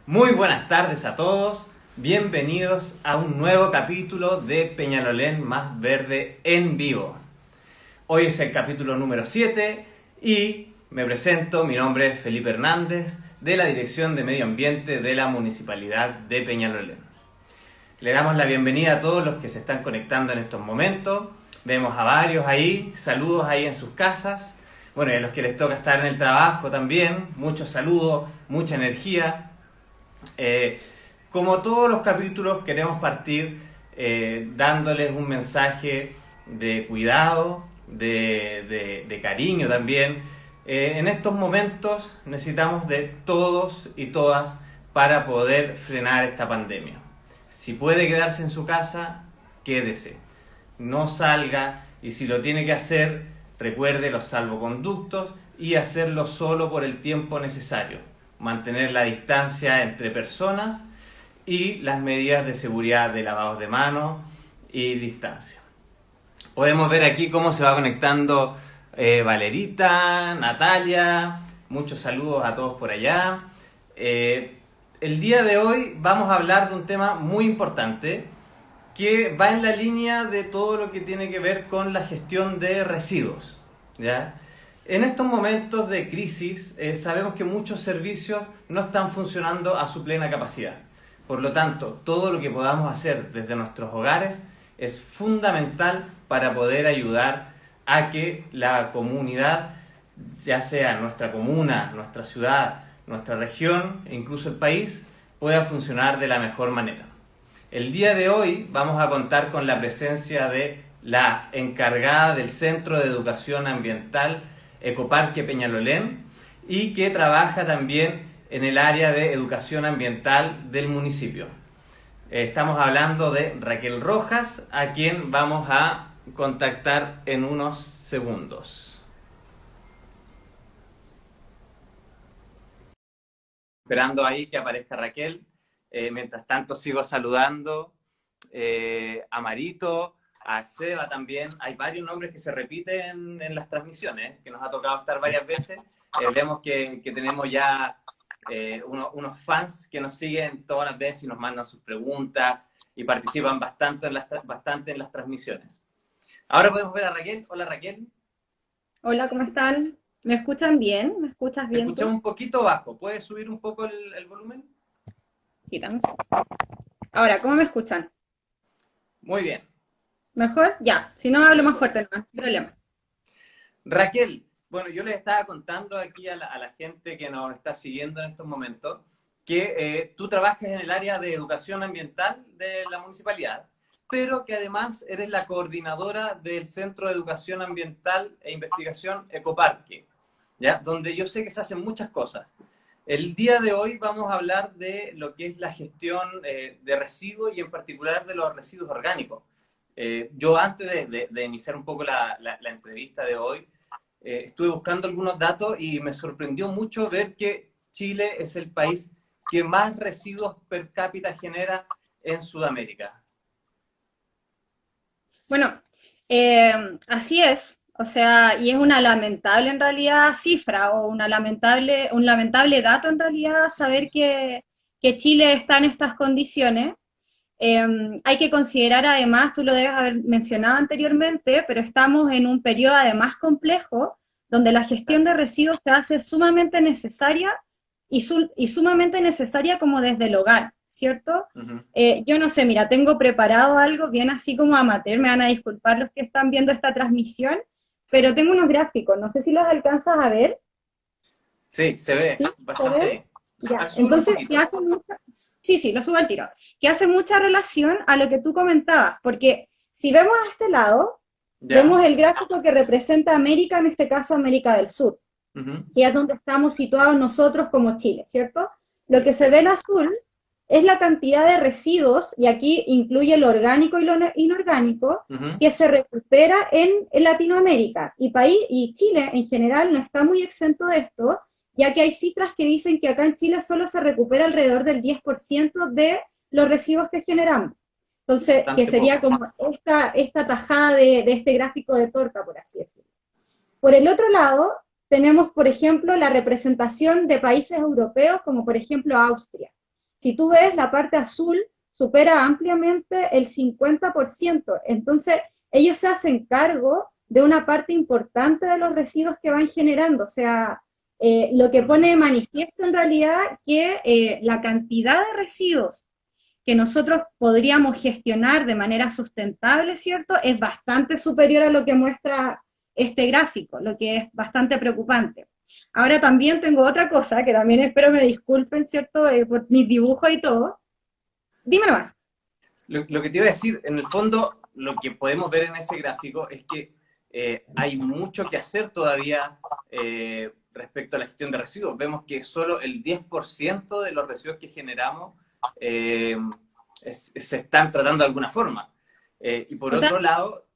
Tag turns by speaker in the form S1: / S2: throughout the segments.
S1: Muy buenas tardes a todos, bienvenidos a un nuevo capítulo de Peñalolén Más Verde en vivo. Hoy es el capítulo número 7 y me presento, mi nombre es Felipe Hernández, de la Dirección de Medio Ambiente de la Municipalidad de Peñalolén. Le damos la bienvenida a todos los que se están conectando en estos momentos, vemos a varios ahí, saludos ahí en sus casas, bueno, y a los que les toca estar en el trabajo también, muchos saludos, mucha energía. Como todos los capítulos queremos partir dándoles un mensaje de cuidado, de cariño también. En estos momentos necesitamos de todos y todas para poder frenar esta pandemia. Si puede quedarse en su casa, quédese. No salga y si lo tiene que hacer, recuerde los salvoconductos y hacerlo solo por el tiempo necesario. Mantener la distancia entre personas y las medidas de seguridad de lavados de manos y distancia. Podemos ver aquí cómo se va conectando Valerita, Natalia, muchos saludos a todos por allá. El día de hoy vamos a hablar de un tema muy importante que va en la línea de todo lo que tiene que ver con la gestión de residuos, ¿ya? En estos momentos de crisis sabemos que muchos servicios no están funcionando a su plena capacidad. Por lo tanto, todo lo que podamos hacer desde nuestros hogares es fundamental para poder ayudar a que la comunidad, ya sea nuestra comuna, nuestra ciudad, nuestra región e incluso el país, pueda funcionar de la mejor manera. El día de hoy vamos a contar con la presencia de la encargada del Centro de Educación Ambiental Ecoparque Peñalolén y que trabaja también en el área de educación ambiental del municipio. Estamos hablando de Raquel Rojas, a quien vamos a contactar en unos segundos. Esperando ahí que aparezca Raquel. Mientras tanto sigo saludando a Marito, a Seba también. Hay varios nombres que se repiten en las transmisiones, que nos ha tocado estar varias veces. Vemos que tenemos ya unos fans que nos siguen todas las veces y nos mandan sus preguntas y participan bastante en las transmisiones. Ahora podemos ver a Raquel. Hola Raquel.
S2: Hola, ¿cómo están? ¿Me escuchan bien? ¿Me escuchas
S1: Te
S2: bien
S1: escuchamos
S2: tú?
S1: un poquito bajo. ¿Puedes subir un poco el volumen?
S2: Giran. Ahora, ¿cómo me escuchan?
S1: Muy bien,
S2: ¿Mejor? Ya. Si no, hablo más
S1: mejor.
S2: fuerte, no hay problema.
S1: Raquel, bueno, yo les estaba contando aquí a la gente que nos está siguiendo en estos momentos que tú trabajas en el área de educación ambiental de la municipalidad, pero que además eres la coordinadora del Centro de Educación Ambiental e Investigación Ecoparque, ¿ya? Donde yo sé que se hacen muchas cosas. El día de hoy vamos a hablar de lo que es la gestión de residuos y en particular de los residuos orgánicos. Yo antes de iniciar un poco la entrevista de hoy, estuve buscando algunos datos y me sorprendió mucho ver que Chile es el país que más residuos per cápita genera en Sudamérica.
S2: Bueno, eh, así es. O sea, y es una lamentable en realidad cifra o un lamentable dato en realidad saber que Chile está en estas condiciones. Eh, Hay que considerar además, tú lo debes haber mencionado anteriormente, pero estamos en un periodo además complejo donde la gestión de residuos se hace sumamente necesaria y sumamente necesaria como desde el hogar, ¿cierto?
S1: Uh -huh.
S2: Yo no sé, mira, tengo preparado algo bien así como amateur, me van a disculpar los que están viendo esta transmisión, pero tengo unos gráficos, no sé si los alcanzas a ver.
S1: Sí, se
S2: ¿Sí?
S1: ve
S2: ¿Se
S1: bastante
S2: ven?
S1: bien.
S2: Ya,
S1: Súbelo un
S2: entonces, ¿qué
S1: poquito.
S2: hace mucha? Sí, sí, lo subo al tiro. Que hace mucha relación a lo que tú comentabas, porque si vemos a este lado,
S1: ¿Ya?
S2: vemos el gráfico que representa América, en este caso América del Sur,
S1: Uh -huh.
S2: que es donde estamos situados nosotros como Chile, ¿cierto? Lo que se ve en
S1: Perfecto.
S2: azul es la cantidad de residuos, y aquí incluye lo orgánico y lo inorgánico,
S1: Uh -huh.
S2: que se recupera en Latinoamérica. Y Chile en general no está muy exento de esto, ya que hay cifras que dicen que acá en Chile solo se recupera alrededor del 10% de los residuos que generamos. Entonces, que
S1: Bastante
S2: sería
S1: poco.
S2: como esta tajada de este gráfico de torta, por así decirlo. Por el otro lado, tenemos, por ejemplo, la representación de países europeos, como por ejemplo Austria. Si tú ves, la parte azul supera ampliamente el 50%. Entonces, ellos se hacen cargo de una parte importante de los residuos que van generando. O sea, lo que pone de manifiesto en realidad que la cantidad de residuos que nosotros podríamos gestionar de manera sustentable, ¿cierto? Es bastante superior a lo que muestra este gráfico, lo que es bastante preocupante. Ahora también tengo otra cosa, que también espero me disculpen, ¿cierto? Por mis dibujos y todo. Dime más.
S1: Lo que te iba a decir, en el fondo, lo que podemos ver en ese gráfico es que hay mucho que hacer todavía respecto a la gestión de residuos. Vemos que solo el 10% de los residuos que generamos eh, se están tratando de alguna forma. Y por
S2: O sea,
S1: otro lado,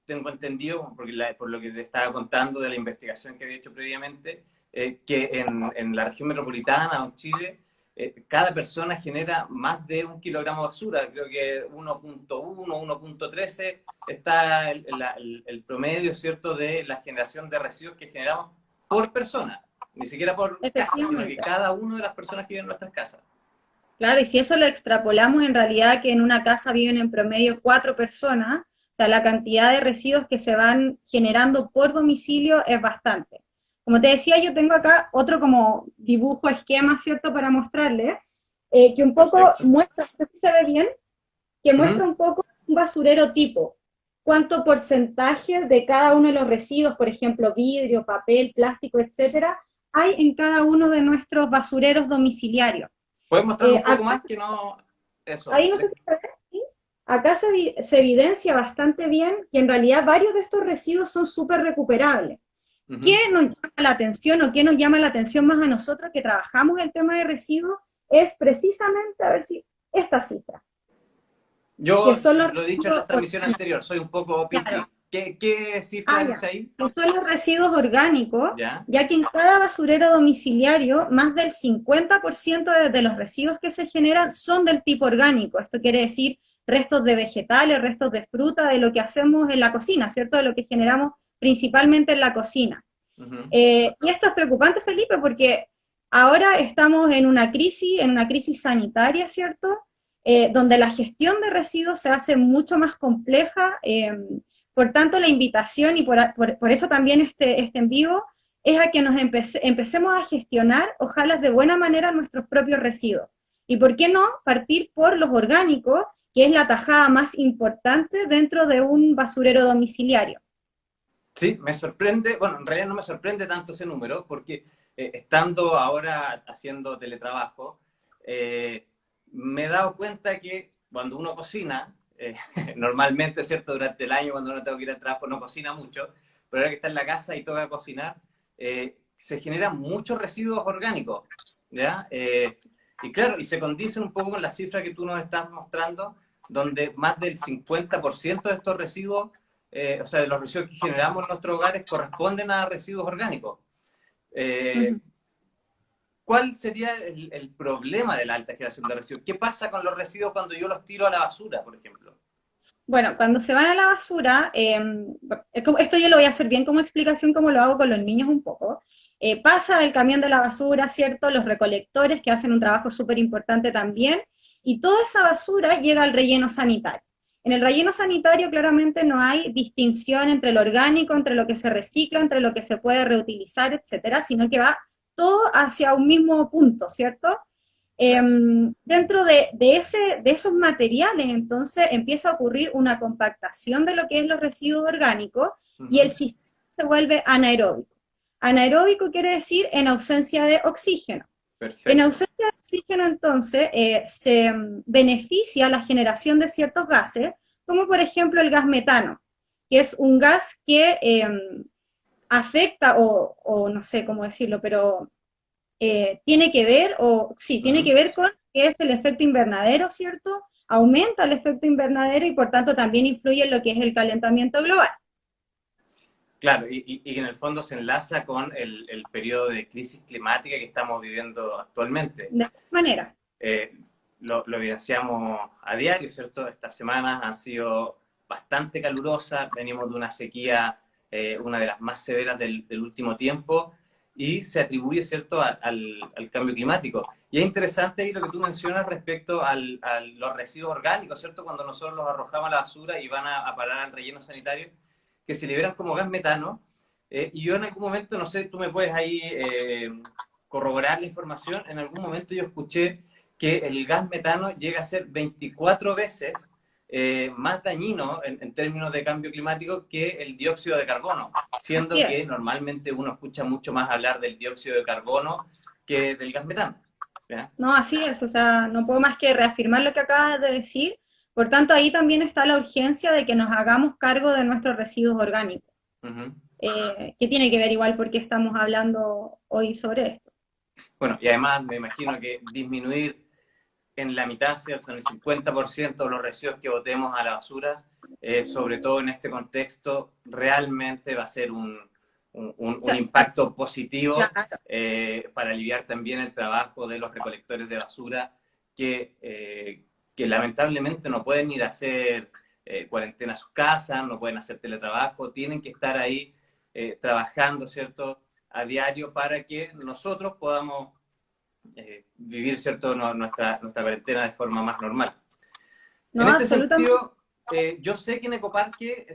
S1: tengo entendido, porque por lo que te estaba contando de la investigación que había hecho previamente, que en la región metropolitana o en Chile, cada persona genera más de 1 kilogramo de basura. Creo que 1.1, 1.13 está el promedio, ¿cierto?, de la generación de residuos que generamos por persona. Ni siquiera por casa, sino que
S2: efectivamente.
S1: cada una de las personas que viven en nuestras casas.
S2: Claro, y si eso lo extrapolamos en realidad que en una casa viven en promedio 4 personas, o sea, la cantidad de residuos que se van generando por domicilio es bastante. Como te decía, yo tengo acá otro como dibujo, esquema, ¿cierto?, para mostrarles, que un poco
S1: Perfecto.
S2: muestra, no sé si se ve bien, que
S1: Uh -huh.
S2: muestra un poco un basurero tipo, cuánto porcentaje de cada uno de los residuos, por ejemplo, vidrio, papel, plástico, etcétera, hay en cada uno de nuestros basureros domiciliarios.
S1: ¿Puedes mostrarlo un poco
S2: Acá
S1: más? Que no... Eso.
S2: Ahí no sé si se ve, ¿sí? Acá se evidencia bastante bien que en realidad varios de estos residuos son súper recuperables.
S1: Uh
S2: ¿Qué
S1: -huh.
S2: nos llama la atención o qué nos llama la atención más a nosotros que trabajamos el tema de residuos? Es precisamente, a ver si, esta cifra, que
S1: Yo
S2: son los
S1: lo he dicho en la
S2: residuos
S1: transmisión
S2: orgánicos.
S1: anterior, soy un poco
S2: Claro.
S1: piqui. ¿Qué cifra
S2: Ah,
S1: dice
S2: ya.
S1: ahí?
S2: Que son los residuos orgánicos,
S1: ¿Ya?
S2: ya que en cada basurero domiciliario, más del 50% de los residuos que se generan son del tipo orgánico. Esto quiere decir restos de vegetales, restos de fruta, de lo que hacemos en la cocina, ¿cierto? De lo que generamos principalmente en la cocina.
S1: Uh -huh.
S2: Y esto es preocupante, Felipe, porque ahora estamos en una crisis sanitaria, ¿cierto? Donde la gestión de residuos se hace mucho más compleja. Por tanto, la invitación, y por eso también este en vivo, es a que nos empecemos a gestionar, ojalá de buena manera, nuestros propios residuos. Y por qué no partir por los orgánicos, que es la tajada más importante dentro de un basurero domiciliario.
S1: Sí, me sorprende, bueno, en realidad no me sorprende tanto ese número, porque estando ahora haciendo teletrabajo, me he dado cuenta que cuando uno cocina, normalmente, ¿cierto? Durante el año, cuando uno tengo que ir al trabajo, no cocina mucho, pero ahora que está en la casa y toca cocinar, se generan muchos residuos orgánicos, ¿ya? Y claro, y se condice un poco con la cifra que tú nos estás mostrando, donde más del 50% de estos residuos, o sea, de los residuos que generamos en nuestros hogares corresponden a residuos orgánicos.
S2: Uh
S1: Eh,
S2: -huh.
S1: ¿Cuál sería el problema de la alta generación de residuos? ¿Qué pasa con los residuos cuando yo los tiro a la basura, por ejemplo?
S2: Bueno, cuando se van a la basura, esto yo lo voy a hacer bien como explicación, como lo hago con los niños un poco. Pasa el camión de la basura, ¿cierto? Los recolectores que hacen un trabajo súper importante también, y toda esa basura llega al relleno sanitario. En el relleno sanitario claramente no hay distinción entre lo orgánico, entre lo que se recicla, entre lo que se puede reutilizar, etcétera, sino que va todo hacia un mismo punto, ¿cierto?
S1: Claro.
S2: Dentro de esos materiales, entonces, empieza a ocurrir una compactación de lo que es los residuos orgánicos
S1: Uh
S2: y el
S1: -huh.
S2: sistema se vuelve anaeróbico. Anaeróbico quiere decir en ausencia de oxígeno. En
S1: Perfecto.
S2: ausencia de oxígeno, entonces, se beneficia la generación de ciertos gases, como por ejemplo el gas metano, que es un gas que afecta, o no sé cómo decirlo, pero tiene que ver, o sí,
S1: Uh
S2: tiene
S1: -huh.
S2: que ver con que es el efecto invernadero, ¿cierto? Aumenta el efecto invernadero y por tanto también influye en lo que es el calentamiento global.
S1: Claro, y en el fondo se enlaza con el periodo de crisis climática que estamos viviendo actualmente.
S2: De esta manera.
S1: Eh, lo evidenciamos a diario, ¿cierto? Estas semanas han sido bastante calurosas, venimos de una sequía, una de las más severas del último tiempo, y se atribuye, ¿cierto?, al cambio climático. Y es interesante ahí lo que tú mencionas respecto a los residuos orgánicos, ¿cierto? Cuando nosotros los arrojamos a la basura y van a parar al relleno sanitario, que se liberan como gas metano. Y yo en algún momento, no sé, tú me puedes ahí corroborar la información, en algún momento yo escuché que el gas metano llega a ser 24 veces más dañino en términos de cambio climático que el dióxido de carbono, siendo
S2: Así es.
S1: que normalmente uno escucha mucho más hablar del dióxido de carbono que del gas metano. ¿Ya?
S2: No, así es, o sea, no puedo más que reafirmar lo que acabas de decir. Por tanto, ahí también está la urgencia de que nos hagamos cargo de nuestros residuos orgánicos,
S1: Uh-huh.
S2: que tiene que ver igual porque estamos hablando hoy sobre esto.
S1: Bueno, y además me imagino que disminuir en la mitad, ¿cierto?, en el 50% de los residuos que botemos a la basura, sobre todo en este contexto, realmente va a ser
S2: O
S1: un
S2: sea,
S1: impacto positivo
S2: claro.
S1: para aliviar también el trabajo de los recolectores de basura que lamentablemente no pueden ir a hacer cuarentena a sus casas, no pueden hacer teletrabajo, tienen que estar ahí trabajando, ¿cierto?, a diario para que nosotros podamos vivir, ¿cierto?, nuestra cuarentena de forma más normal. En
S2: No,
S1: este
S2: absolutamente.
S1: sentido, yo sé que en Ecoparque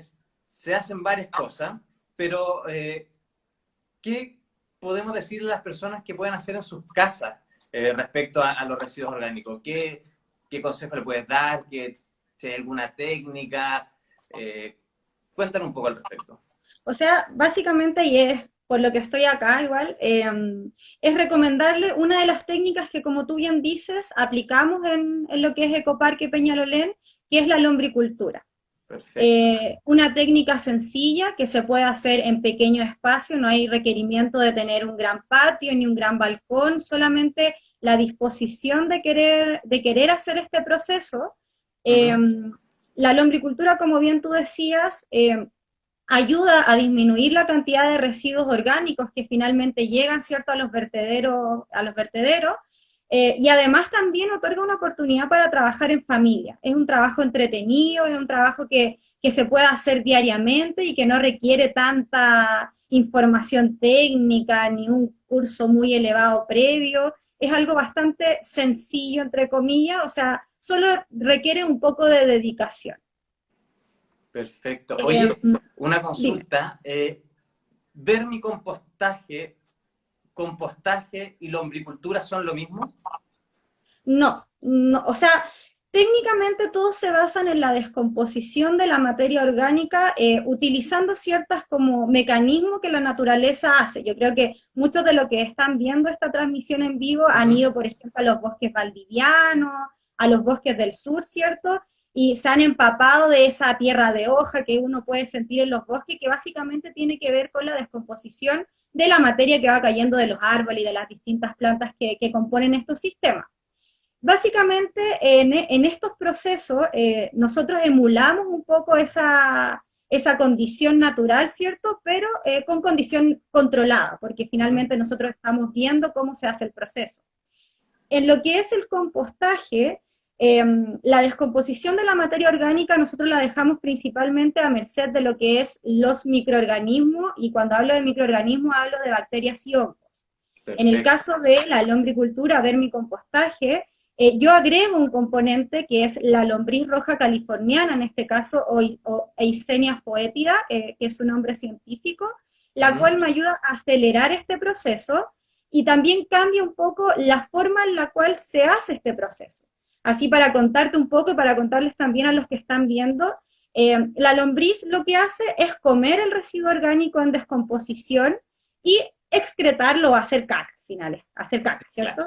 S1: se hacen varias cosas, pero ¿qué podemos decirle a las personas que pueden hacer en sus casas respecto a los residuos orgánicos? ¿Qué consejo le puedes dar? Si hay alguna técnica? Eh, Cuéntanos un poco al respecto.
S2: O sea, básicamente, y es por lo que estoy acá igual, es recomendarle una de las técnicas que, como tú bien dices, aplicamos en lo que es Ecoparque Peñalolén, que es la lombricultura.
S1: Perfecto.
S2: Una técnica sencilla que se puede hacer en pequeño espacio, no hay requerimiento de tener un gran patio ni un gran balcón, solamente la disposición de querer hacer este proceso.
S1: Uh
S2: Eh,
S1: -huh.
S2: la lombricultura, como bien tú decías, ayuda a disminuir la cantidad de residuos orgánicos que finalmente llegan, ¿cierto?, a los vertederos, y además también otorga una oportunidad para trabajar en familia. Es un trabajo entretenido, es un trabajo que se puede hacer diariamente y que no requiere tanta información técnica ni un curso muy elevado previo. Es algo bastante sencillo, entre comillas, o sea, solo requiere un poco de dedicación.
S1: Perfecto.
S2: Eh,
S1: Oye, una
S2: Dime.
S1: consulta. ¿Vermicompostaje, compostaje y lombricultura son lo mismo?
S2: No, no, o sea, técnicamente todos se basan en la descomposición de la materia orgánica utilizando ciertas como mecanismos que la naturaleza hace. Yo creo que muchos de los que están viendo esta transmisión en vivo
S1: Uh
S2: han
S1: -huh.
S2: ido, por ejemplo, a los bosques valdivianos, a los bosques del sur, ¿cierto? Y se han empapado de esa tierra de hoja que uno puede sentir en los bosques, que básicamente tiene que ver con la descomposición de la materia que va cayendo de los árboles y de las distintas plantas que componen estos sistemas. Básicamente, en estos procesos, nosotros emulamos un poco esa condición natural, ¿cierto? Pero con condición controlada, porque
S1: Uh -huh.
S2: finalmente nosotros estamos viendo cómo se hace el proceso. En lo que es el compostaje, la descomposición de la materia orgánica nosotros la dejamos principalmente a merced de lo que es los microorganismos, y cuando hablo de microorganismos hablo de bacterias y hongos. En el
S1: Perfecto.
S2: caso de la lombricultura, vermicompostaje, yo agrego un componente que es la lombriz roja californiana, en este caso, o Eisenia foetida, que es su nombre científico,
S1: Uh
S2: la
S1: -huh.
S2: cual me ayuda a acelerar este proceso y también cambia un poco la forma en la cual se hace este proceso. Así para contarte un poco y para contarles también a los que están viendo, la lombriz lo que hace es comer el residuo orgánico en descomposición y excretarlo o hacer caca, finales, hacer caca,
S1: Claro.
S2: ¿cierto?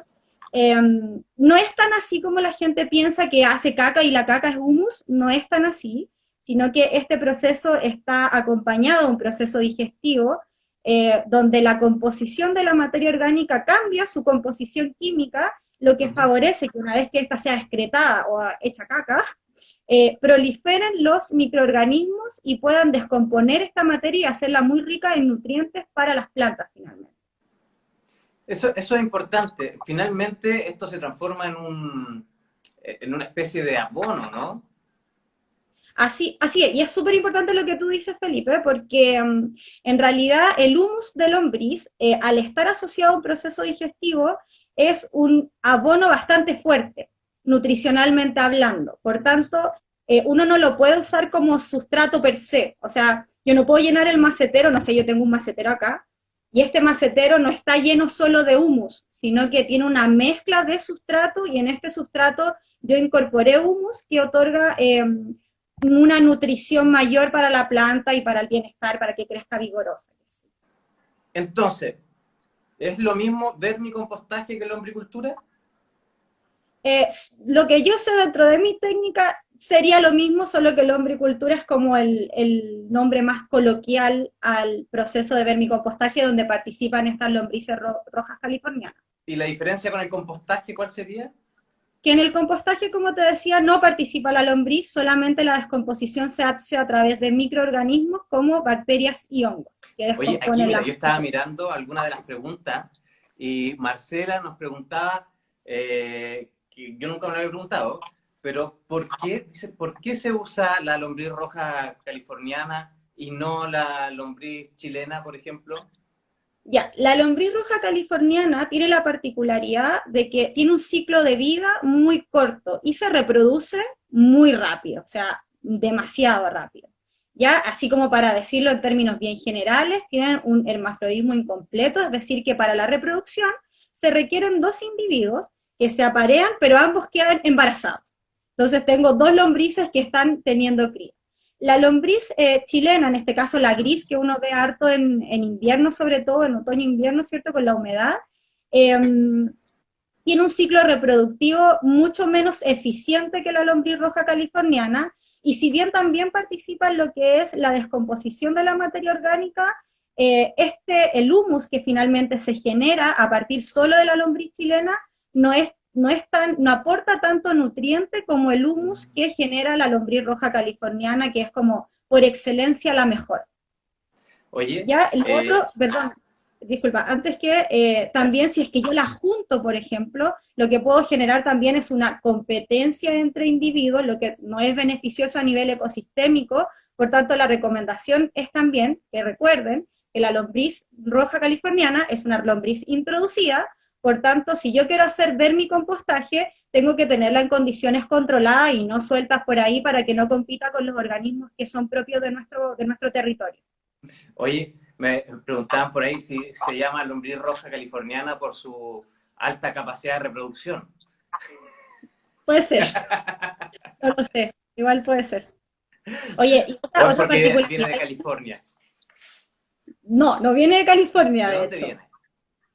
S2: No es tan así como la gente piensa que hace caca y la caca es humus, no es tan así, sino que este proceso está acompañado de un proceso digestivo donde la composición de la materia orgánica cambia su composición química, lo
S1: Uh
S2: que
S1: -huh.
S2: favorece que una vez que esta sea excretada o hecha caca, proliferen los microorganismos y puedan descomponer esta materia y hacerla muy rica en nutrientes para las plantas finalmente.
S1: Eso es importante. Finalmente, esto se transforma en una especie de abono, ¿no?
S2: Así es, y es súper importante lo que tú dices, Felipe, porque en realidad el humus de lombriz, al estar asociado a un proceso digestivo, es un abono bastante fuerte, nutricionalmente hablando. Por tanto, uno no lo puede usar como sustrato per se. O sea, yo no puedo llenar el macetero, no sé, yo tengo un macetero acá, y este macetero no está lleno solo de humus, sino que tiene una mezcla de sustrato, y en este sustrato yo incorporé humus que otorga una nutrición mayor para la planta y para el bienestar, para que crezca vigorosa.
S1: Entonces, ¿es lo mismo vermicompostaje que lombricultura?
S2: Lo que yo sé dentro de mi técnica sería lo mismo, solo que lombricultura es como el nombre más coloquial al proceso de vermicompostaje donde participan estas lombrices rojas californianas.
S1: ¿Y la diferencia con el compostaje cuál sería?
S2: Que en el compostaje, como te decía, no participa la lombriz, solamente la descomposición se hace a través de microorganismos como bacterias y hongos, que
S1: Oye, aquí
S2: descomponen
S1: mira,
S2: la...
S1: yo estaba mirando algunas de las preguntas y Marcela nos preguntaba, que yo nunca me lo había preguntado, pero dice, ¿por qué se usa la lombriz roja californiana y no la lombriz chilena, por ejemplo?
S2: Ya, la lombriz roja californiana tiene la particularidad de que tiene un ciclo de vida muy corto y se reproduce muy rápido, o sea, demasiado rápido. Ya, así como para decirlo en términos bien generales, tienen un hermafrodismo incompleto, es decir, que para la reproducción se requieren dos individuos que se aparean, pero ambos quedan embarazados. Entonces tengo dos lombrices que están teniendo cría. La lombriz chilena, en este caso la gris, que uno ve harto en invierno, sobre todo en otoño-invierno, ¿cierto? Con la humedad, eh, tiene un ciclo reproductivo mucho menos eficiente que la lombriz roja californiana, y si bien también participa en lo que es la descomposición de la materia orgánica, el humus que finalmente se genera a partir solo de la lombriz chilena no aporta tanto nutriente como el humus que genera la lombriz roja californiana, que es como por excelencia la mejor.
S1: Oye,
S2: Ya, el otro, perdón, disculpa, antes que también si es que yo la junto, por ejemplo, lo que puedo generar también es una competencia entre individuos, lo que no es beneficioso a nivel ecosistémico. Por tanto, la recomendación es también que recuerden que la lombriz roja californiana es una lombriz introducida. Por tanto, si yo quiero hacer vermicompostaje, tengo que tenerla en condiciones controladas y no sueltas por ahí para que no compita con los organismos que son propios de nuestro territorio.
S1: oye, me preguntaban por ahí si se llama lombriz roja californiana por su alta capacidad de reproducción.
S2: Puede ser, no lo sé, igual puede ser. Oye, y
S1: ¿O es
S2: otra
S1: porque viene
S2: particularidad,
S1: de California?
S2: no viene de California,
S1: ¿De
S2: de
S1: dónde
S2: hecho.
S1: viene?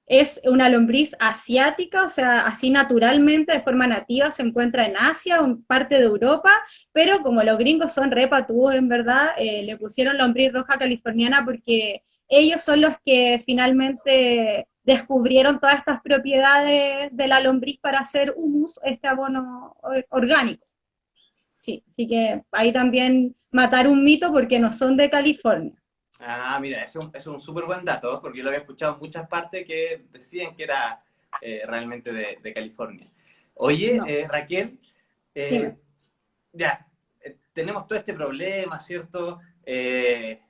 S2: Es una lombriz asiática, o sea, así naturalmente, de forma nativa, se encuentra en Asia, en parte de Europa, pero como los gringos son re patúos, en verdad, le pusieron lombriz roja californiana porque ellos son los que finalmente descubrieron todas estas propiedades de la lombriz para hacer humus, este abono orgánico. Sí, así que ahí también matar un mito porque no son de California.
S1: Ah, mira, es un súper buen dato, porque yo lo había escuchado en muchas partes que decían que era realmente de California. Oye,
S2: No,
S1: Raquel, eh,
S2: dime.
S1: ya, tenemos todo este problema, ¿cierto?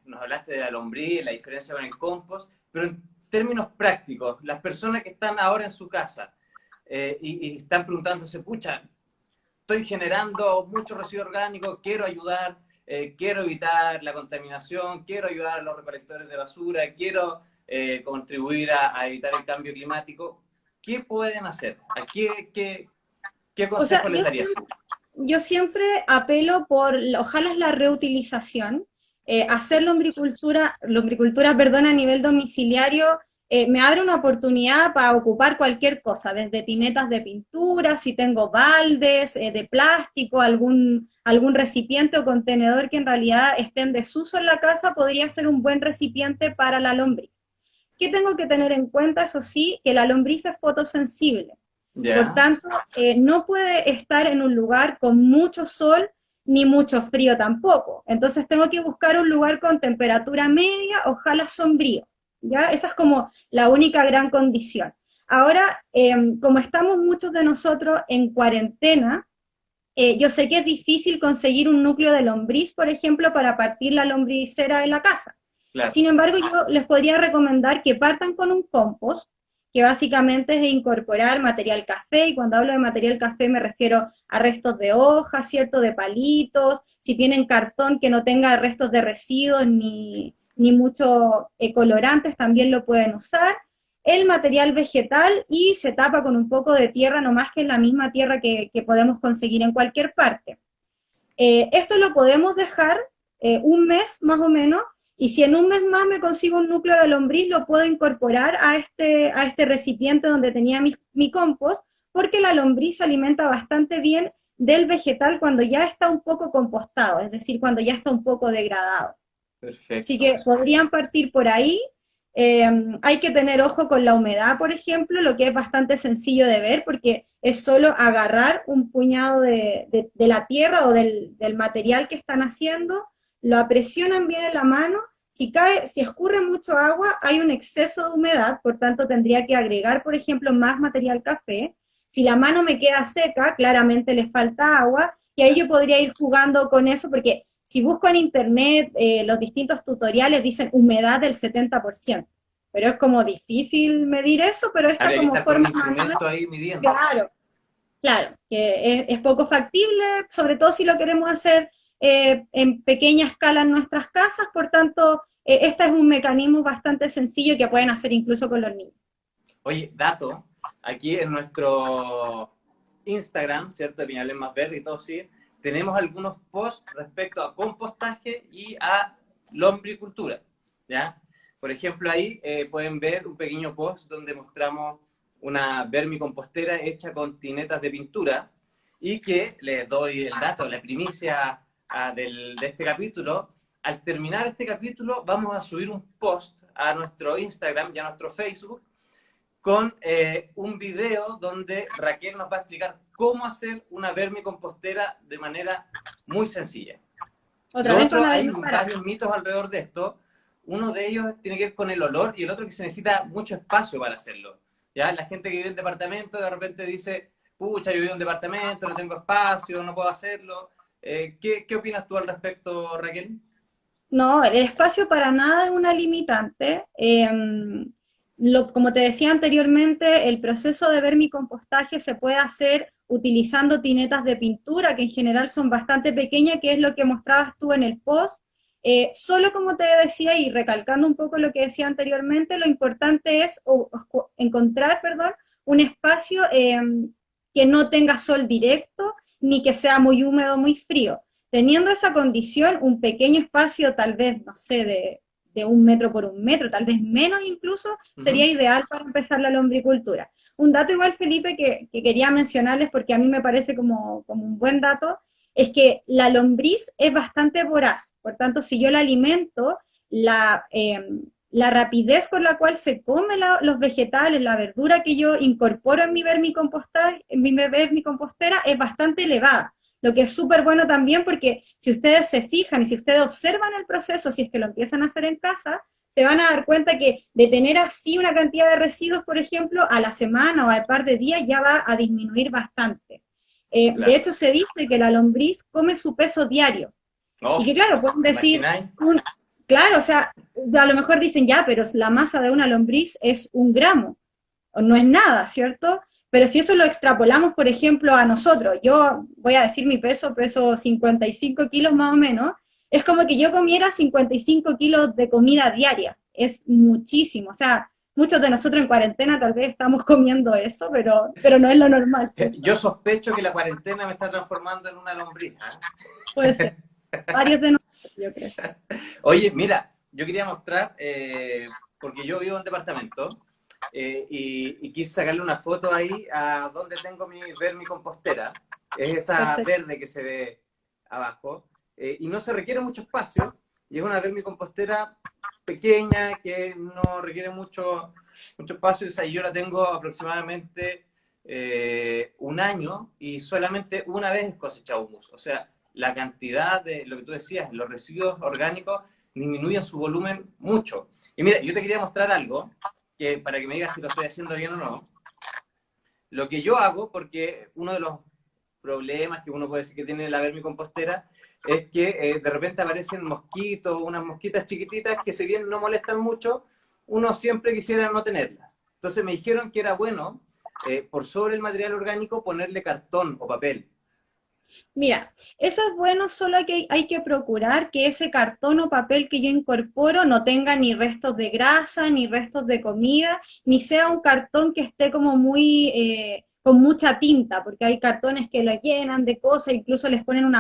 S1: Nos hablaste de la lombriz, la diferencia con el compost, pero en términos prácticos, las personas que están ahora en su casa y están preguntándose, pucha, estoy generando mucho residuo orgánico, quiero ayudar, quiero evitar la contaminación, quiero ayudar a los recolectores de basura, quiero contribuir a evitar el cambio climático. ¿Qué pueden hacer? ¿Qué
S2: O sea,
S1: consejo les darías tú?
S2: yo siempre apelo por, ojalá es la reutilización, hacer lombricultura, perdón, a nivel domiciliario, me abre una oportunidad para ocupar cualquier cosa, desde tinetas de pintura, si tengo baldes de plástico, algún recipiente o contenedor que en realidad esté en desuso en la casa, podría ser un buen recipiente para la lombriz. ¿Qué tengo que tener en cuenta? Eso sí, que la lombriz es fotosensible. Por
S1: ¿Ya?
S2: tanto, no puede estar en un lugar con mucho sol ni mucho frío tampoco. Entonces tengo que buscar un lugar con temperatura media, ojalá sombrío. ¿Ya? Esa es como la única gran condición. Ahora, como estamos muchos de nosotros en cuarentena, yo sé que es difícil conseguir un núcleo de lombriz, por ejemplo, para partir la lombricera en la casa.
S1: Claro.
S2: Sin embargo, yo les podría recomendar que partan con un compost, que básicamente es de incorporar material café, y cuando hablo de material café me refiero a restos de hojas, ¿cierto?, de palitos, si tienen cartón que no tenga restos de residuos ni muchos colorantes, también lo pueden usar, el material vegetal y se tapa con un poco de tierra, no más que es la misma tierra que podemos conseguir en cualquier parte. Esto lo podemos dejar un mes más o menos, y si en un mes más me consigo un núcleo de lombriz, lo puedo incorporar a este recipiente donde tenía mi compost, porque la lombriz se alimenta bastante bien del vegetal cuando ya está un poco compostado, es decir, cuando ya está un poco degradado. Así
S1: Perfecto.
S2: que podrían partir por ahí. Hay que tener ojo con la humedad, por ejemplo, lo que es bastante sencillo de ver, porque es solo agarrar un puñado de la tierra o del material que están haciendo, lo apresionan bien en la mano, si escurre mucho agua, hay un exceso de humedad, por tanto tendría que agregar, por ejemplo, más material café. Si la mano me queda seca, claramente le falta agua, y ahí yo podría ir jugando con eso, porque si busco en internet, los distintos tutoriales dicen humedad del 70%, pero es como difícil medir eso, pero esta
S1: Habría que
S2: como
S1: estar con un
S2: forma manual,
S1: instrumento ahí midiendo.
S2: claro, claro, que es poco factible, sobre todo si lo queremos hacer en pequeña escala en nuestras casas, por tanto, este es un mecanismo bastante sencillo que pueden hacer incluso con los niños.
S1: Oye, dato, aquí en nuestro Instagram, ¿cierto? De Piñales Más Verde y todo sí, tenemos algunos posts respecto a compostaje y a lombricultura, ¿ya? Por ejemplo, ahí pueden ver un pequeño post donde mostramos una vermicompostera hecha con tinetas de pintura y que les doy el dato, la primicia de este capítulo. Al terminar este capítulo vamos a subir un post a nuestro Instagram y a nuestro Facebook con un video donde Raquel nos va a explicar cómo hacer una vermicompostera de manera muy sencilla.
S2: Otra
S1: Lo
S2: vez con
S1: otro,
S2: la
S1: hay
S2: para.
S1: varios mitos alrededor de esto. Uno de ellos tiene que ver con el olor y el otro que se necesita mucho espacio para hacerlo. ¿Ya? La gente que vive en departamento de repente dice, pucha, yo vivo en departamento, no tengo espacio, no puedo hacerlo. ¿Qué opinas tú al respecto, Raquel?
S2: No, el espacio para nada es una limitante. Como te decía anteriormente, el proceso de vermicompostaje se puede hacer utilizando tinetas de pintura, que en general son bastante pequeñas, que es lo que mostrabas tú en el post. Solo como te decía, y recalcando un poco lo que decía anteriormente, lo importante es encontrar, perdón, un espacio que no tenga sol directo, ni que sea muy húmedo, muy frío. Teniendo esa condición, un pequeño espacio, tal vez, no sé, de 1 metro por 1 metro, tal vez menos incluso,
S1: Uh -huh.
S2: sería ideal para empezar la lombricultura. Un dato igual, Felipe, que quería mencionarles porque a mí me parece como un buen dato, es que la lombriz es bastante voraz, por tanto, si yo la alimento, la rapidez con la cual se come los vegetales, la verdura que yo incorporo en mi vermicompostera es bastante elevada, lo que es súper bueno también porque si ustedes se fijan y si ustedes observan el proceso, si es que lo empiezan a hacer en casa, se van a dar cuenta que de tener así una cantidad de residuos, por ejemplo, a la semana o al par de días ya va a disminuir bastante. De
S1: Claro.
S2: hecho, se dice que la lombriz come su peso diario. Y
S1: Oh,
S2: que claro, pueden decir,
S1: ¿imagináis?
S2: claro, o sea, a lo mejor dicen ya, pero la masa de una lombriz es 1 gramo, o no es nada, ¿cierto? Pero si eso lo extrapolamos, por ejemplo, a nosotros, yo voy a decir mi peso, peso 55 kilos más o menos, es como que yo comiera 55 kilos de comida diaria, es muchísimo, o sea, muchos de nosotros en cuarentena tal vez estamos comiendo eso, pero no es lo normal, ¿cierto?
S1: Yo sospecho que la cuarentena me está transformando en una lombriz.
S2: Puede ser, varios de nosotros, yo creo.
S1: Oye, mira, yo quería mostrar, porque yo vivo en departamento, y quise sacarle una foto ahí a donde tengo mi vermicompostera. Es esa
S2: Perfecto.
S1: verde que se ve abajo. Y no se requiere mucho espacio. Y es una vermicompostera pequeña que no requiere mucho espacio. O sea, yo la tengo aproximadamente 1 año y solamente una vez he cosechado humus. O sea, la cantidad de lo que tú decías, los residuos orgánicos disminuyen su volumen mucho. Y mira, yo te quería mostrar algo que para que me digas si lo estoy haciendo bien o no. Lo que yo hago, porque uno de los problemas que uno puede decir que tiene la vermicompostera es que de repente aparecen mosquitos, unas mosquitas chiquititas que si bien no molestan mucho, uno siempre quisiera no tenerlas. Entonces me dijeron que era bueno, por sobre el material orgánico, ponerle cartón o papel.
S2: Mira, eso es bueno, solo que hay que procurar que ese cartón o papel que yo incorporo no tenga ni restos de grasa, ni restos de comida, ni sea un cartón que esté como muy, con mucha tinta, porque hay cartones que lo llenan de cosas, incluso les ponen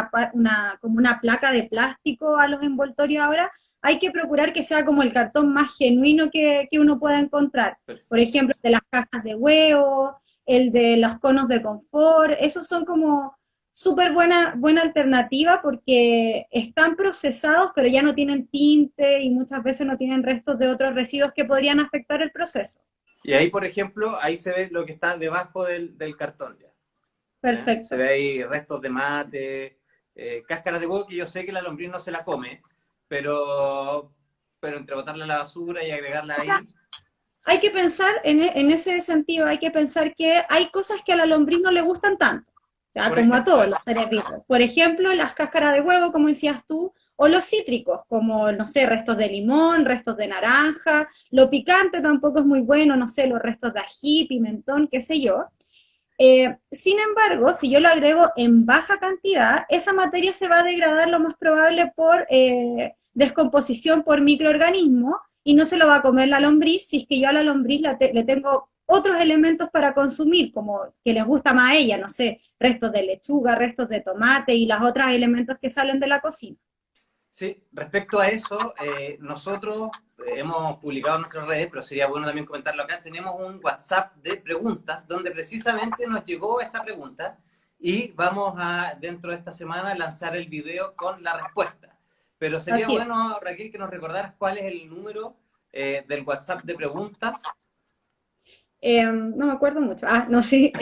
S2: como una placa de plástico a los envoltorios ahora. Hay que procurar que sea como el cartón más genuino que uno pueda encontrar. Por ejemplo, el de las cajas de huevo, el de los conos de confort, esos son como súper buena alternativa porque están procesados, pero ya no tienen tinte y muchas veces no tienen restos de otros residuos que podrían afectar el proceso.
S1: Y ahí, por ejemplo, ahí se ve lo que está debajo del cartón ya. Se
S2: Perfecto.
S1: ve ahí restos de mate, cáscaras de huevo que yo sé que la lombriz no se la come, pero, pero entre botarla a la basura y agregarla ahí.
S2: Hay que pensar, en ese sentido, hay que pensar que hay cosas que a la lombriz no le gustan tanto, o sea,
S1: Por
S2: como a
S1: ejemplo,
S2: todos los seres vivos. Por ejemplo, las cáscaras de huevo, como decías tú, o los cítricos, como, no sé, restos de limón, restos de naranja, lo picante tampoco es muy bueno, no sé, los restos de ají, pimentón, qué sé yo. Sin embargo, si yo lo agrego en baja cantidad, esa materia se va a degradar lo más probable por descomposición por microorganismos y no se lo va a comer la lombriz si es que yo a la lombriz le tengo otros elementos para consumir, como que les gusta más a ella, no sé, restos de lechuga, restos de tomate y los otros elementos que salen de la cocina.
S1: sí, respecto a eso, nosotros hemos publicado en nuestras redes, pero sería bueno también comentarlo acá, tenemos un WhatsApp de preguntas donde precisamente nos llegó esa pregunta y vamos a, dentro de esta semana, lanzar el video con la respuesta. Pero sería
S2: Así es.
S1: bueno, Raquel, que nos recordaras cuál es el número del WhatsApp de preguntas.
S2: No me acuerdo mucho. Ah, no, sí.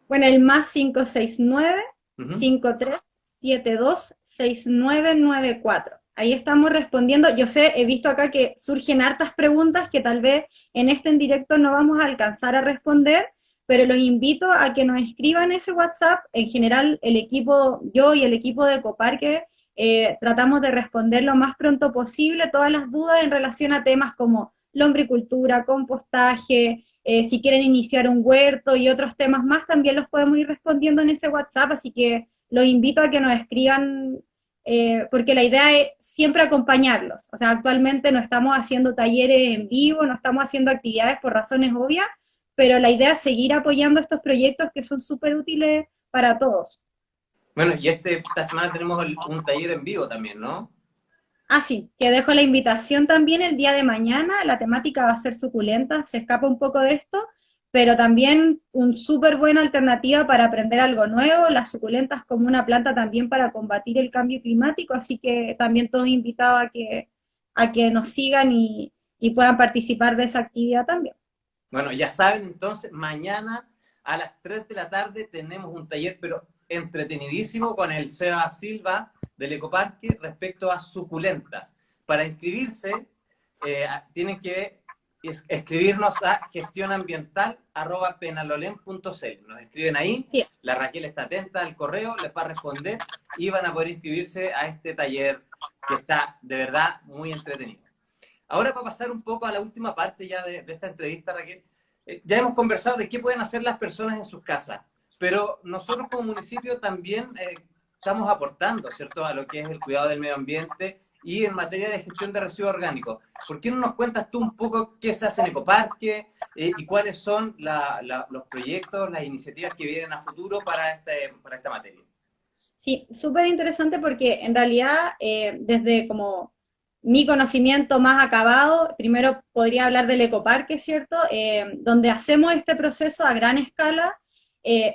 S2: Bueno, el más 569
S1: Ujú.
S2: 5372 6994. Ahí estamos respondiendo. Yo sé, he visto acá que surgen hartas preguntas que tal vez en este en directo no vamos a alcanzar a responder, pero los invito a que nos escriban ese WhatsApp. En general, el equipo, yo y el equipo de Ecoparque, tratamos de responder lo más pronto posible todas las dudas en relación a temas como lombricultura, compostaje, si quieren iniciar un huerto y otros temas más, también los podemos ir respondiendo en ese WhatsApp, así que los invito a que nos escriban, porque la idea es siempre acompañarlos. O sea, actualmente no estamos haciendo talleres en vivo, no estamos haciendo actividades por razones obvias, pero la idea es seguir apoyando estos proyectos que son súper útiles para todos.
S1: Bueno, y esta semana tenemos un taller en vivo también, ¿no?
S2: Ah, sí, que dejo la invitación también el día de mañana, la temática va a ser suculenta, se escapa un poco de esto, pero también un súper buena alternativa para aprender algo nuevo, las suculentas como una planta también para combatir el cambio climático, así que también todos invitados a que nos sigan y puedan participar de esa actividad también.
S1: Bueno, ya saben, entonces, mañana a las 3 de la tarde tenemos un taller, pero entretenidísimo, con el Seba Silva del Ecoparque respecto a suculentas. Para inscribirse, tienen que escribirnos a gestionambiental@penalolén.cl. Nos escriben ahí,
S2: Sí,
S1: la Raquel está atenta al correo, les va a responder y van a poder inscribirse a este taller que está de verdad muy entretenido. Ahora, para pasar un poco a la última parte ya de esta entrevista, Raquel, ya hemos conversado de qué pueden hacer las personas en sus casas, pero nosotros como municipio también estamos aportando, ¿cierto?, a lo que es el cuidado del medio ambiente y en materia de gestión de residuos orgánicos. ¿Por qué no nos cuentas tú un poco qué se hace en Ecoparque y cuáles son los proyectos, las iniciativas que vienen a futuro para esta materia?
S2: sí, súper interesante porque en realidad desde como mi conocimiento más acabado, primero podría hablar del ecoparque, ¿cierto? Donde hacemos este proceso a gran escala,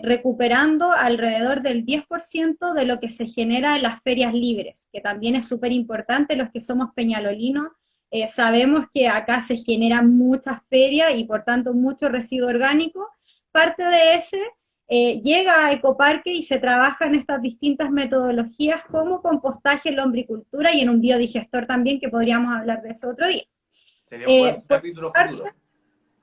S2: recuperando alrededor del 10% de lo que se genera en las ferias libres, que también es súper importante, los que somos peñalolinos, sabemos que acá se generan muchas ferias y por tanto mucho residuo orgánico. Parte de ese llega a Ecoparque y se trabaja en estas distintas metodologías como compostaje, lombricultura y en un biodigestor también, que podríamos hablar de eso otro día.
S1: Sería un buen
S2: Por
S1: capítulo
S2: parte,
S1: futuro.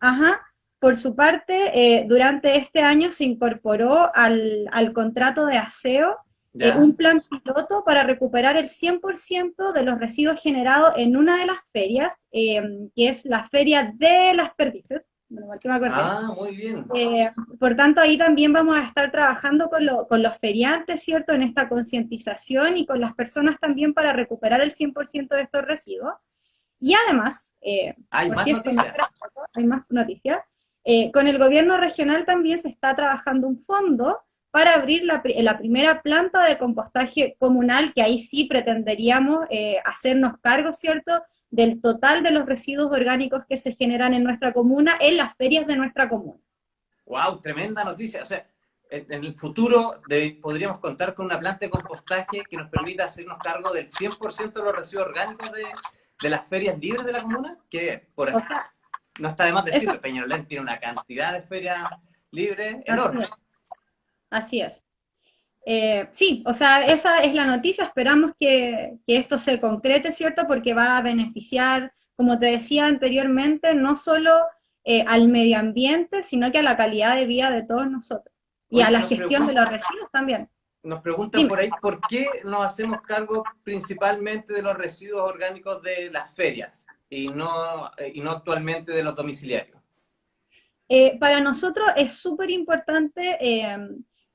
S2: ajá, por su parte, durante este año se incorporó al contrato de aseo
S1: ¿Ya?
S2: un plan piloto para recuperar el 100% de los residuos generados en una de las ferias, que es la Feria de las Perdices, bueno, que me acordé.
S1: Ah, muy bien.
S2: Eh, por tanto, ahí también vamos a estar trabajando con los feriantes, ¿cierto?, en esta concientización y con las personas también para recuperar el 100% de estos residuos. Y además,
S1: Hay
S2: por
S1: más
S2: si esto no
S1: noticias.
S2: fuera poco, hay más noticias, con el gobierno regional también se está trabajando un fondo para abrir la primera planta de compostaje comunal, que ahí sí pretenderíamos hacernos cargo, ¿cierto?, del total de los residuos orgánicos que se generan en nuestra comuna, en las ferias de nuestra comuna.
S1: ¡Wow! Tremenda noticia. O sea, en el futuro podríamos contar con una planta de compostaje que nos permita hacernos cargo del 100% de los residuos orgánicos de las ferias libres de la comuna, que por
S2: O
S1: así,
S2: sea,
S1: no está de más
S2: eso,
S1: decirlo, Peñalolén tiene una cantidad de ferias libres
S2: así es.
S1: enorme.
S2: Así es. Sí, o sea, esa es la noticia, esperamos que esto se concrete, ¿cierto? Porque va a beneficiar, como te decía anteriormente, no solo al medio ambiente, sino que a la calidad de vida de todos nosotros. Y a
S1: Oye,
S2: la gestión de los residuos también.
S1: nos preguntan
S2: Dime.
S1: por ahí por qué nos hacemos cargo principalmente de los residuos orgánicos de las ferias y no actualmente de los domiciliarios.
S2: Para nosotros es súper importante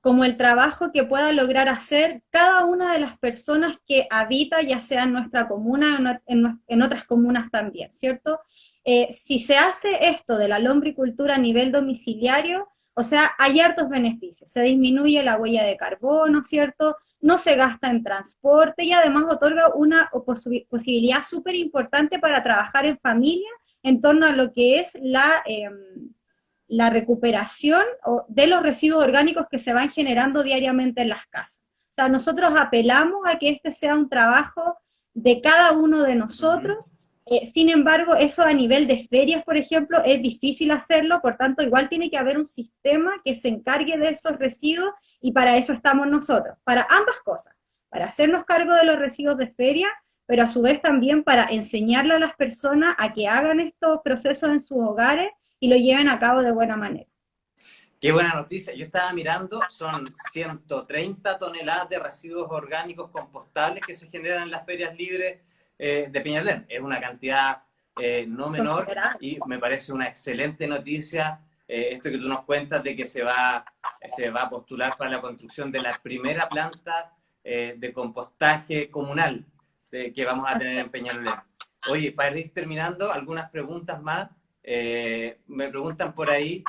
S2: como el trabajo que pueda lograr hacer cada una de las personas que habita, ya sea en nuestra comuna o en otras comunas también, ¿cierto? Si se hace esto de la lombricultura a nivel domiciliario, o sea, hay hartos beneficios. Se disminuye la huella de carbono, ¿cierto? No se gasta en transporte y además otorga una posibilidad súper importante para trabajar en familia en torno a lo que es la recuperación de los residuos orgánicos que se van generando diariamente en las casas. O sea, nosotros apelamos a que este sea un trabajo de cada uno de
S1: Uh -huh.
S2: nosotros. Sin embargo, eso a nivel de ferias, por ejemplo, es difícil hacerlo, por tanto, igual tiene que haber un sistema que se encargue de esos residuos y para eso estamos nosotros, para ambas cosas, para hacernos cargo de los residuos de feria, pero a su vez también para enseñarle a las personas a que hagan estos procesos en sus hogares y lo lleven a cabo de buena manera.
S1: Qué buena noticia. Yo estaba mirando, son 130 toneladas de residuos orgánicos compostables que se generan en las ferias libres de Peñalolén. Es una cantidad no menor y me parece una excelente noticia esto que tú nos cuentas de que se va a postular para la construcción de la primera planta de compostaje comunal que vamos a tener en Peñalolén. Oye, para ir terminando, algunas preguntas más. Me preguntan por ahí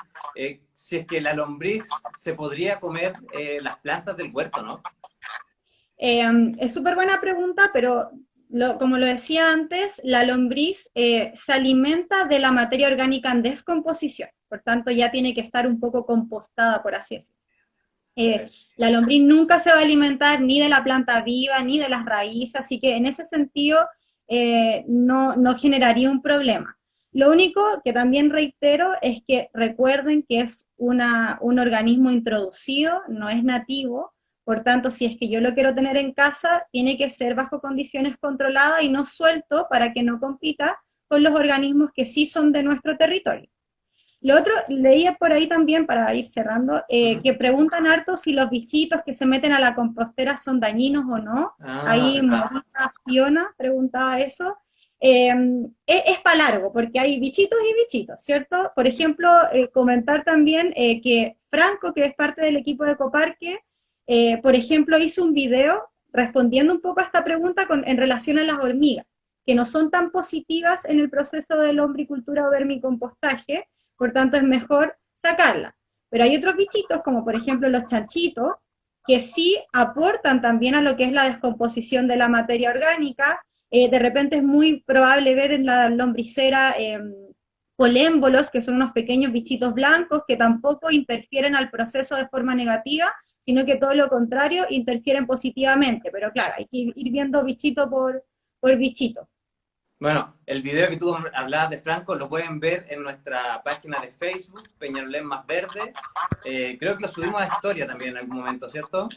S1: si es que la lombriz se podría comer las plantas del huerto, ¿no?
S2: Es súper buena pregunta, pero como lo decía antes, la lombriz se alimenta de la materia orgánica en descomposición, por tanto ya tiene que estar un poco compostada, por así decirlo. La lombriz nunca se va a alimentar ni de la planta viva ni de las raíces, así que en ese sentido no generaría un problema. Lo único que también reitero es que recuerden que es un organismo introducido, no es nativo, por tanto, si es que yo lo quiero tener en casa, tiene que ser bajo condiciones controladas y no suelto para que no compita con los organismos que sí son de nuestro territorio. Lo otro, leía por ahí también, para ir cerrando, que preguntan harto si los bichitos que se meten a la compostera son dañinos o no.
S1: Ah,
S2: Ahí
S1: verdad.
S2: Morita Fiona preguntaba eso. Es para largo, porque hay bichitos y bichitos, ¿cierto? Por ejemplo, comentar también que Franco, que es parte del equipo de Ecoparque, por ejemplo, hizo un video respondiendo un poco a esta pregunta en relación a las hormigas, que no son tan positivas en el proceso de lombricultura o vermicompostaje, por tanto es mejor sacarla. Pero hay otros bichitos, como por ejemplo los chanchitos, que sí aportan también a lo que es la descomposición de la materia orgánica. De repente es muy probable ver en la lombricera colémbolos, que son unos pequeños bichitos blancos que tampoco interfieren al proceso de forma negativa, sino que todo lo contrario, interfieren positivamente. Pero claro, hay que ir viendo bichito por bichito.
S1: Bueno, el video que tú hablabas de Franco lo pueden ver en nuestra página de Facebook, Peñalolén Más Verde. Creo que lo subimos a historia también en algún momento, ¿cierto?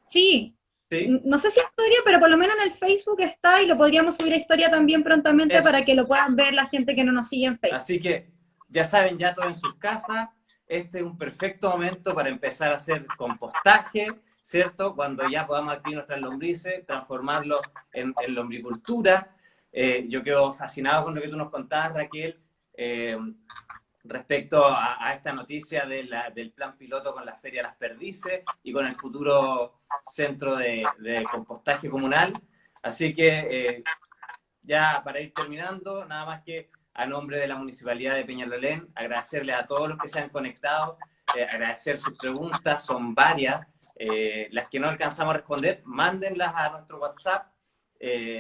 S2: Sí,
S1: Sí.
S2: no sé si es historia, pero por lo menos en el Facebook está y lo podríamos subir a historia también prontamente
S1: Eso.
S2: para que lo puedan ver la gente que no nos sigue en Facebook.
S1: Así que Ya saben, ya todo en sus casas, este es un perfecto momento para empezar a hacer compostaje, ¿cierto? Cuando ya podamos adquirir nuestras lombrices, transformarlo en lombricultura. Yo quedo fascinado con lo que tú nos contabas, Raquel, eh, respecto a esta noticia del plan piloto con la Feria Las Perdices y con el futuro centro de compostaje comunal. Así que ya para ir terminando, nada más que a nombre de la Municipalidad de Peñalolén, agradecerles a todos los que se han conectado, agradecer sus preguntas, son varias. Las que no alcanzamos a responder, mándenlas a nuestro WhatsApp.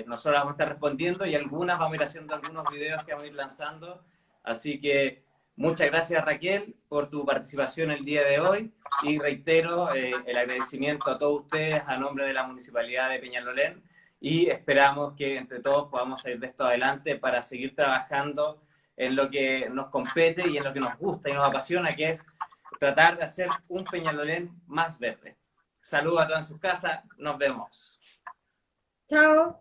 S1: Nosotros las vamos a estar respondiendo y algunas vamos a ir haciendo algunos videos que vamos a ir lanzando. Así que muchas gracias, Raquel, por tu participación el día de hoy y reitero el agradecimiento a todos ustedes a nombre de la Municipalidad de Peñalolén y esperamos que entre todos podamos salir de esto adelante para seguir trabajando en lo que nos compete y en lo que nos gusta y nos apasiona, que es tratar de hacer un Peñalolén más verde. Saludos a todos en sus casas, nos vemos.
S2: Chao.